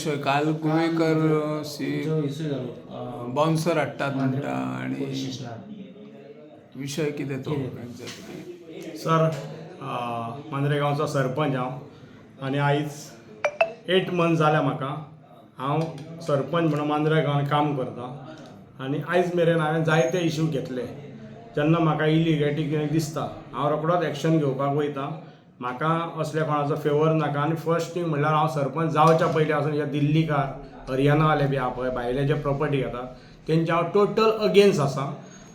काल गोवेकर बाउन्सर हाडटात म्हणटा आनी विशय कितें तो एक्झॅक्टली सर मांद्रेगांवचो सरपंच हांव आनी आयज 8 मंथ जाल्या म्हाका हांव सरपंच म्हणून मांद्रेगांवांत काम करतां आनी आयज मेरेन हांवें जायते इश्यू घेतले. जेन्ना म्हाका इलिगॅलिटी कितें दिसता हांव रोखडोच एक्शन घेवपाक वयतां. म्हाका असल्या कोणाचो फेवर नाका आनी फर्स्ट थींग म्हणल्यार हांव सरपंच जावच्या पयलीं आसून हे दिल्लीकार हरियाणावाले बी आहा पळय भायले जे प्रॉपर्टी घेतात तेंचे हांव टोटल अगेन्स्ट आसा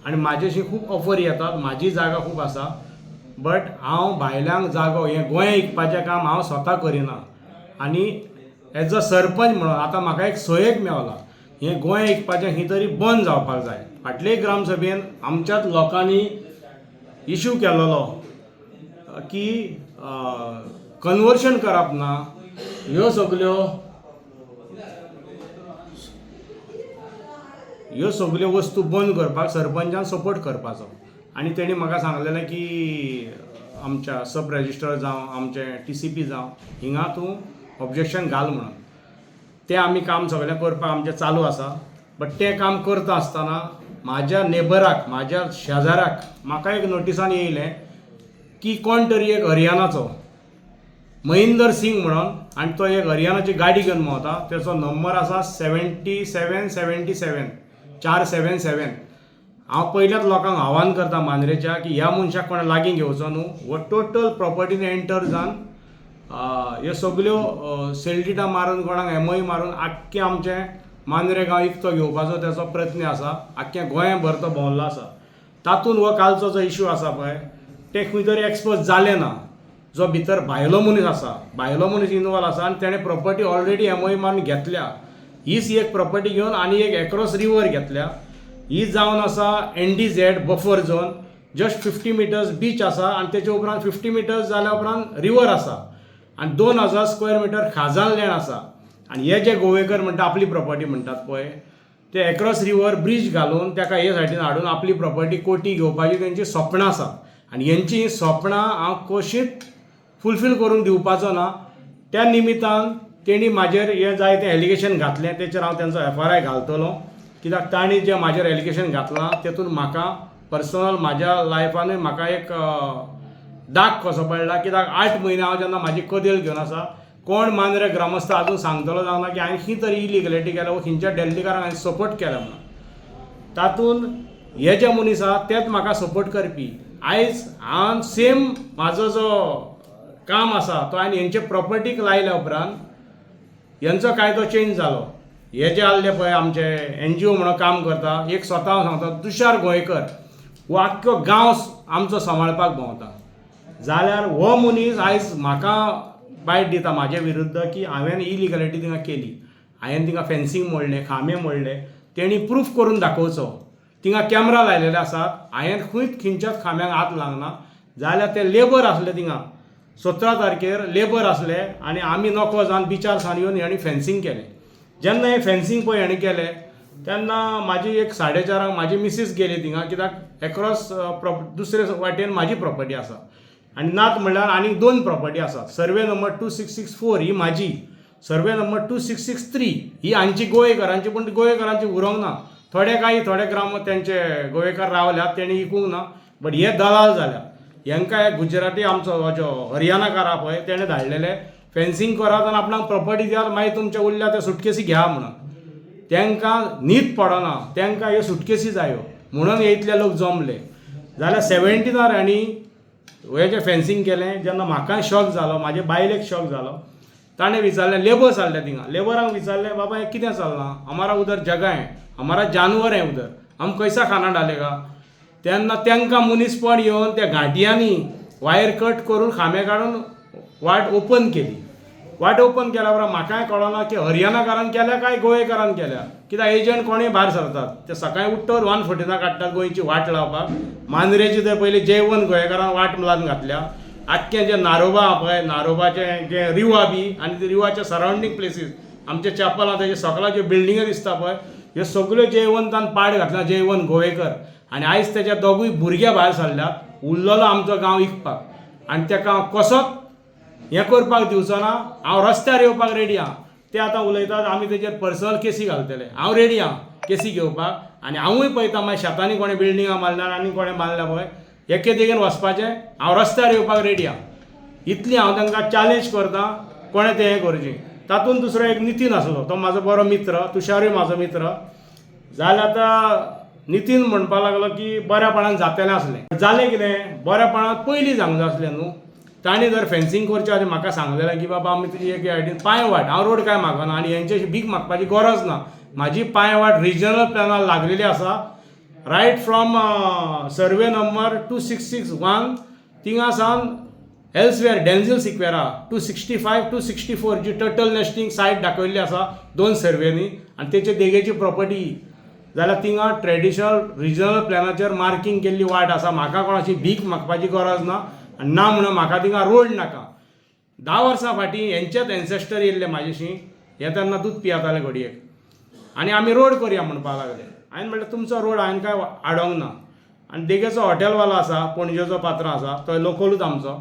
आनी म्हाजे अशी खूब ऑफर येतात. म्हाजी जागा खूब आसा बट हांव भायल्यांक जागो हें गोंय विकपाचें काम हांव स्वता करिना आनी एज अ सरपंच म्हणून आतां म्हाका एक सयेक मेवला हें गोंय विकपाचें ही तरी बंद जावपाक जाय. फाटले ग्रामसभेन आमच्याच लोकांनी इश्यू केलोलो की कन्वर्शन करप ना, ह्यो सगल्यो वस्तू बंद करपाक सरपंचान सपोर्ट करपाचो आनी तेणी म्हाका सांगलेलें की आमच्या सब रजिस्टर जावं आमचे TCP जावं हिंगा तूं ऑब्जेक्शन घाल म्हणून. तें आमी काम सगळें करपाक आमचें चालू आसा. बट तें काम करता आसतना म्हाज्या नेबराक म्हाज्या शेजाऱ्याक म्हाका एक नोटिसान येयलें की कोण तरी एक हरियाणाचो महेंदर सिंग म्हणून आनी तो एक हरियाणाची गाडी घेवन भोंवता. तेचो नंबर आसा 7777 477. हांव पयल्याच लोकांक आव्हान करता मांद्रेच्या की ह्या मनशाक कोणा लागीं घेवचो न्हू. हो टोटल प्रॉपर्टीन एंटर जावन ह्यो सगल्यो सेल्डिटा मारून कोणाक MOI मारून आख्खे आमचें मांद्रेगांव इकतो घेवपाचो तेचो प्रयत्न आसा. आख्ख्या गोंयभर तो भोंवल्लो आसा. तातूंत हो कालचो जो इश्यू आसा पळय ते खंय तरी एक्सपोज जालें ना. जो भितर भायलो मनीस आसा भायलो मनीस इनवॉल्व आसा आनी तेणें प्रॉपर्टी ऑलरेडी MOI मारून घेतल्या. हीच एक प्रॉपर्टी घेवन आनी एक एक्रॉस रिवर घेतल्या. ही जावन आसा NDZ buffer zone. Just 50 metres beach आसा आनी तेच्या उपरांत 50 मिटर्स जाल्या उपरांत रिवर आसा आनी 2000 स्क्वेअर मिटर खाजन लँड आसा. आनी हे जे गोवेकर म्हणटा आपली प्रॉपर्टी म्हणटात पळय ते एक्रॉस रिवर ब्रीज घालून ताका हे सायडीन हाडून आपली प्रॉपर्टी कोटी घेवपाची तेंची स्वप्नां आसा आनी हेंची स्वप्नां हांव कशींच फुलफील करून दिवपाचो ना. त्या निमित्तान तेणी म्हाजेर हे जायतें एलिगेशन घातलें तेचेर हांव तेंचो FRI घालतलो कित्याक तांणी जें म्हाजेर एलिगेशन घातलां तेतून म्हाका पर्सनल म्हाज्या लायफानूय म्हाका एक दाग कसो पडला कित्याक 8 म्हयने हांव जेन्ना म्हाजी कदेल घेवन आसा कोण मांद्रे ग्रामस्थ आजून सांगतलो जावना की हांवें खंय तरी इलिगॅलिटी केल्या वा खंयच्या डेल्लीकारांक हांवें सपोर्ट केला म्हणून. तातूंत हे जे मनीस आसा तेच म्हाका सपोर्ट करपी. आयज हांव सेम म्हाजो जो काम आसा तो हांवें हेंचे प्रॉपर्टीक लायल्या उपरांत हेंचो कायदो चेंज जालो. हे जे आसले पळय आमचे NGO म्हणून काम करता एक स्वता हांव सांगता तुषार गोंयकर हो आख्खो गांव आमचो सांबाळपाक भोंवता जाल्यार हो मनीस आयज म्हाका बायट दिता म्हाजे विरुद्ध की हांवें इलिगॅलिटी थिंगा केली. हांवें थिंगा फेन्सींग मोडलें खांबे मोडले. तेणी प्रूफ करून दाखोवचो. थिंगा कॅमेरा लायलेले आसात. हांवें खंयच्याच खांब्यांक हात लावना. जाल्यार ते लेबर आसले थिंगा 17 तारखेर लेबर आसले आनी आमी नोको जावन बिचार सावन येवन हेणी फेन्सींग केलें. जेन्ना हें फेन्सींग पळय हेणें केलें तेन्ना म्हाजी एक 4:30 म्हाजी मिसीस गेली थिंगा कित्याक एक्रॉस दुसरे वाटेन म्हाजी प्रॉपर्टी आसा आनी नात म्हणल्यार आनीक 2 प्रॉपर्टी आसात. सर्वे नंबर 2664 ही म्हाजी, सर्वे नंबर 2663 ही हांची गोवेकरांची पूण गोवेकरांची उरोंक ना. थोडे ग्राम तेंचे गोवेकार रावल्यात तेणी विकूंक ना बट हे दलाल जाल्यात. हेंकां एक गुजराती आमचो जो हरियाणाकार आहा पळय तेणें धाडलेले फेन्सींग करात आनी आपणाक प्रॉपर्टी दियात मागीर तुमच्या उरल्या त्या सुटकेसी घ्या म्हणून. तेंकां न्हीद पडना. तेंकां ह्यो सुटकेसी जायो म्हणून हे इतले लोक जमले. जाल्यार 17 हेणी हे जें फेन्सींग केलें जेन्ना म्हाकाय शॉक जालो म्हाजे बायलेक शॉक जालो. ताणें विचारलें लेबर्स आसले थिंगा लेबरांक विचारलें बाबा हें कितें चलना हमारा उधर जगह है हमारा जानवर है उधर हम कैसा खाना डालेगा. तेन्ना तेंकां मनीसपण येवन त्या घांटयांनी वायर कट करून खांबे काडून वाट ओपन केली. वाट ओपन केल्या उपरांत म्हाकाय कळना की हरियाणाकारान केल्या काय गोंयकारान केल्या कित्याक एजंट कोणूय भायर सरतात ते सकाळीं उठ्ठवर 1 फुटिना काडटात गोंयची वाट लावपाक. मांद्रेची ते पयलीं J1 गोंयकारान वाट लावन घातल्या. आख्खें जें नारोबा आहा पळय नारोबाचें जें रिवा बी आनी ते रिवाच्या सरावंडींग प्लेसीस आमचे चॅपल आहा तेजे सकला ज्यो बिल्डिंग्यो दिसता पळय ह्यो सगल्यो J1 तान पाड घातला J1 गोवेकर आनी आयज तेच्या दोगूय भुरगे भायर सरल्यात. उरलेलो आमचो गांव विकपाक आनी तेका कसोच हें करपाक दिवचो ना. हांव रस्त्यार येवपाक रेडी आहा. ते आतां उलयतात आमी तेजेर पर्सनल केसी घालतले. हांव रेडी आहा केसी घेवपाक आनी हांवूय पळयता मागीर शेतांनी कोणें बिल्डिंगां बांदल्यार आनी कोणें बांदल्या पळय एके तेगेन वचपाचें. हांव रस्त्यार येवपाक रेडी आहा. इतली हांव तांकां चॅलेंज करतां कोणें तें हें करचें. तातूंत दुसरो एक नितीन आसलो, तो म्हाजो बरो मित्र, तुषारूय म्हाजो मित्र. जाल्यार आतां नितीन म्हणपाक लागलो की बऱ्यापणान जातलें आसलें. जालें कितें, बऱ्यापणान पयलीं सांगूंक जाय आसलें न्हू. तांणी जर फेन्सिंग करचें आनी म्हाका सांगलेलें की बाबा आमी तुजी एक आयडीन पांय वाट, हांव रोड कांय मागना आनी हेंची अशी भीक मागपाची गरज ना. म्हाजी पांय वाट रिजनल प्लॅनार लागलेली आसा. रायट फ्रॉम सर्वे नंबर 2661 थिंगा सावन एल्सवेअर डेन्झिल सिक्वेरा 265 to 64 जी टर्टल नेस्टिंग सायट दाखयल्ली आसा 2 सर्वेनी आनी तेचे देगेची प्रॉपर्टी. जाल्यार थिंगा ट्रेडिशनल रिजनल प्लॅनाचेर मार्कींग केल्ली वाट आसा. म्हाका कोणाची भीक मागपाची गरज ना आनी ना म्हणून म्हाका थिंगा रोड नाका. 10 वर्सां फाटीं हेंचेच एन्सेस्टर येयल्ले म्हाजेशी. हे तेन्ना दूद पियेताले घडयेक आनी आमी रोड करया म्हणपाक लागले. हांवें म्हणलें तुमचो रोड हांवें काय आडोंक ना. आनी देगेचो हॉटेलवालो आसा, पणजेचो पात्र आसा, तो लोकलूच आमचो.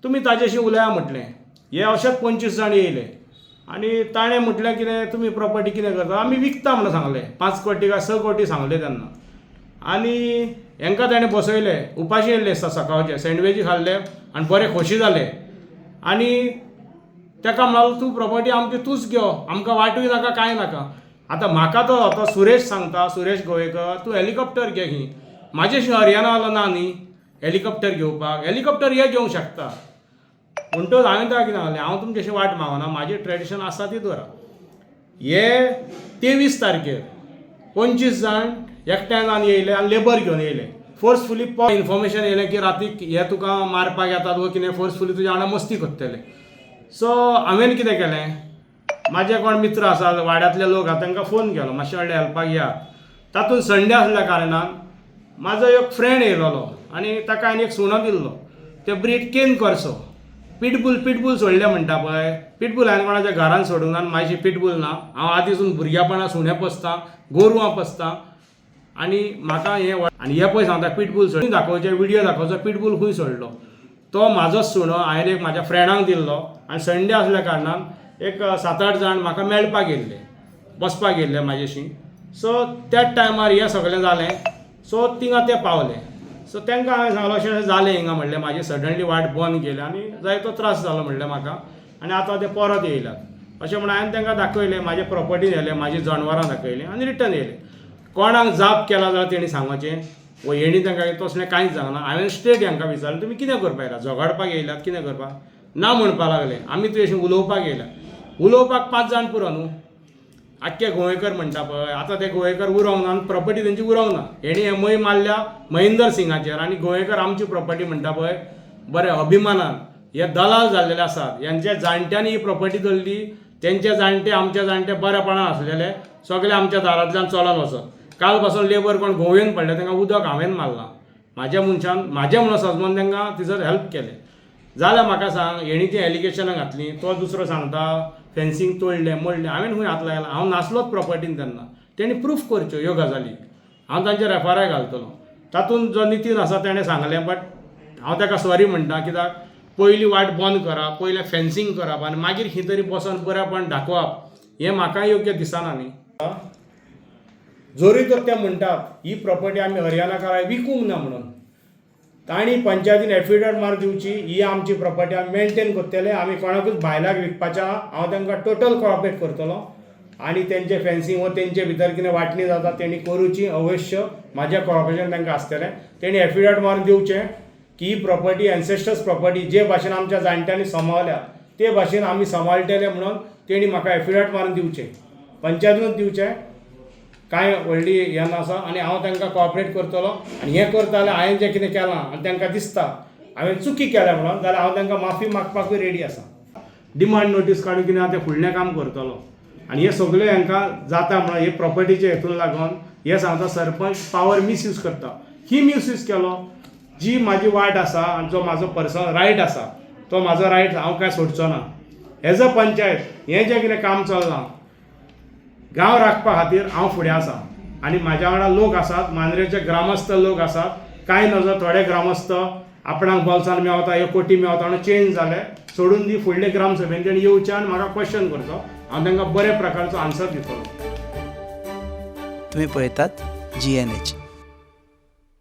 तुमी ताजेशी उलया म्हटलें. हे अशेंच 25 जाण येयले आनी ताणें म्हटलें कितें तुमी प्रॉपर्टी कितें करता. आमी विकता म्हणून सांगलें. 5 कोटी काय 6 कोटी सांगले तेन्ना. आनी हेंकां ताणें बसयले, उपाशी येयल्ले आसता सकाळचे, सँडविची खाल्ले आनी बरे खोशी जाले. आनी ताका म्हणलो तूं प्रॉपर्टी आमची तूंच घेव, आमकां वाटूय नाका कांय नाका. आतां म्हाका तो सुरेश सांगता, सुरेश गोवेकर, तूं हेलिकॉप्टर घे ही. म्हाजेशी हरियाणावालो ना न्ही हेलिकॉप्टर घेवपाक. हेलिकॉप्टर हे घेवंक शकता. म्हणटच हांवें ताका कितें सांगलें, हांव तुमची अशी वाट मागना, म्हाजी ट्रेडिशन आसा ती दवरा. हे 23 तारखेर 25 जाण एकठांय जावन येयले आनी लेबर घेवन येयले. फोर्सफुली इन्फॉर्मेशन येयलें की रातीक हे तुका मारपाक येतात वा कितें फोर्सफुली तुज्या वांगडा मस्ती करतले. सो हांवें कितें केलें, म्हाजे कोण मित्र आसा वाड्यांतले लोक आसा तांकां फोन केलो मातशें व्हडलें हेल्पाक या. तातूंत संडे आसल्या कारणान म्हाजो एक फ्रेंड येयलोलो आनी ताका हांवें एक सुणो दिल्लो. ते ब्रीड केन करसो. पिटबूल सोडले म्हणटा पळय. पिटबूल हांवें कोणाच्या घरान सोडूंक ना. म्हाजी पिटबूल ना. हांव आदीसून भुरग्यापणां सुणे पोसतां, गोरवां पोसतां आनी म्हाका आनी हे पळय सांगता पिटबूल सोड दाखोवचे, विडियो दाखोवचो, पिटबूल खंय सोडलो. तो म्हाजोच सुणो हांवें एक म्हाज्या फ्रेंडाक दिल्लो आनी संडे आसल्या कारणान एक 7-8 जाण म्हाका मेळपाक येयल्ले, बसपाक येयल्ले म्हाजेशी. सो त्याच टायमार हें सगळें जालें. सो थिंगा ते पावले. सो तांकां हांवें सांगलो अशें जालें हिंगा म्हणलें. म्हाजी सडनली वाट बंद केली आनी जायतो त्रास जालो म्हणलें म्हाका. आनी आतां ते परत येयल्यात अशें म्हणून हांवें तांकां दाखयलें. म्हाजे प्रॉपर्टी व्हेलें, म्हाजी जनावरां दाखयलीं आनी रिटर्न येयलें. कोणाक जाप केला जाल्यार तेणी सांगचें. वो हेणी तांकां तसलें कांयच सांगना. हांवें स्ट्रेट हांकां विचारलें तुमी कितें करपाक येयला, झगडपाक येयल्यात कितें करपाक. ना म्हणपाक लागले. आमी तुवें अशें उलोवपाक येयल्या. उलोवपाक 5 जाण पुरो न्हू. आख्खे गोवेकर म्हणटा पळय, आतां ते गोवेकर उरोंक ना आनी प्रॉपर्टी तेंची उरोंक ना. हेणी हें मय मारल्या महेंदर सिंगाचेर आनी गोवेकर आमची प्रॉपर्टी म्हणटा पळय बरें अभिमानान. हे दलाल जाल्लेले आसात. हेंच्या जाणट्यांनी ही प्रॉपर्टी धरली. तेंचे जाणटे आमचे जाणटे बऱ्यापणान आसलेले सगळे आमच्या दारांतल्यान चलोन वचत. काल पासून लेबर कोण घोवेन पडले तांकां उदक हांवें मारलां. म्हाज्या मनशान म्हाजें म्हणून सजमोन तांकां थंयसर हेल्प केलें. जाल्यार म्हाका सांग हेणी ती एलिगेशनां घातलीं. तो दुसरो सांगता फेन्सिंग तोडलें मोडलें. हांवें खंय हात लायला, हांव नासलोच प्रॉपर्टीन तेन्ना. तेणी प्रूफ करच्यो ह्यो गजाली. हांव तांचेर एफआयआर घालतलो. तातूंत जो नितीन आसा ताणें सांगलें बट हांव ताका सॉरी म्हणटा. कित्याक पयली वाट बंद करप, पयलें फेन्सिंग करप आनी मागीर खंय तरी बसून बरेपण दाखोवप हें म्हाका योग्य दिसना न्ही. जोरी तर ते म्हणटात ही प्रॉपर्टी आमी हरियाणाकारांक विकूंक ना म्हणून. तांणी पंचायतीन एफिडेविट मार दिवची, ही आमची प्रॉपर्टी आमी मेंटेन करतले, आमी कोणाकूच भायल्याक विकपाचें ना. हांव तांकां टोटल कॉपरेट करतलो आनी तेंचे फेन्सिंग वा तेंचे भितर कितें वांटणी जाता तेणी करूची अवश्य. म्हाजें कॉपरेशन तांकां आसतलें. तेणी एफिडेविट मारून दिवचें की ही प्रॉपर्टी एन्सेस्टर्स प्रॉपर्टी जे भाशेन आमच्या जाणट्यांनी सांबाळल्या ते भाशेन आमी सांबाळटले म्हणून तेणी म्हाका एफिडेविट मारून दिवचें. पंचायतीनूच दिवचें. कांय व्हडली हें नासा आनी हांव तांकां कॉपरेट करतलो. आनी हें करता जाल्यार हांवें जें कितें केलां आनी तांकां दिसता हांवें चुकी केल्या म्हणून जाल्यार हांव तांकां माफी मागपाकूय रेडी आसा. डिमांड नोटीस काडून कितें हांव तें फुडलें काम करतलो. आनी हे सगळें हांकां जाता म्हणून हे प्रॉपर्टीचे हेतून लागून हे सांगता सरपंच पावर मिसयूज करता. ही मिसयूज केलो. जी म्हाजी वाट आसा आनी जो म्हाजो पर्सनल रायट आसा तो म्हाजो रायट हांव काय सोडचो ना. एज अ पंचायत हें जें कितें काम चल्लां गांव राखपा खातीर हांव फुडें आसा. आनी म्हाज्या वांगडा लोक आसात, मांद्रेचे ग्रामस्थ लोक आसात. कांय नजर थोडे ग्रामस्थ आपणाक बोल्सान मेवता, 1 कोटी मेवता म्हणून चेंज जाले. सोडून दी फुडले ग्रामसभेन तेणी येवचें आनी म्हाका क्वेश्चन करचो. हांव तांकां बरे प्रकारचो आन्सर दितलो. तुम्ही पळयतात GNH.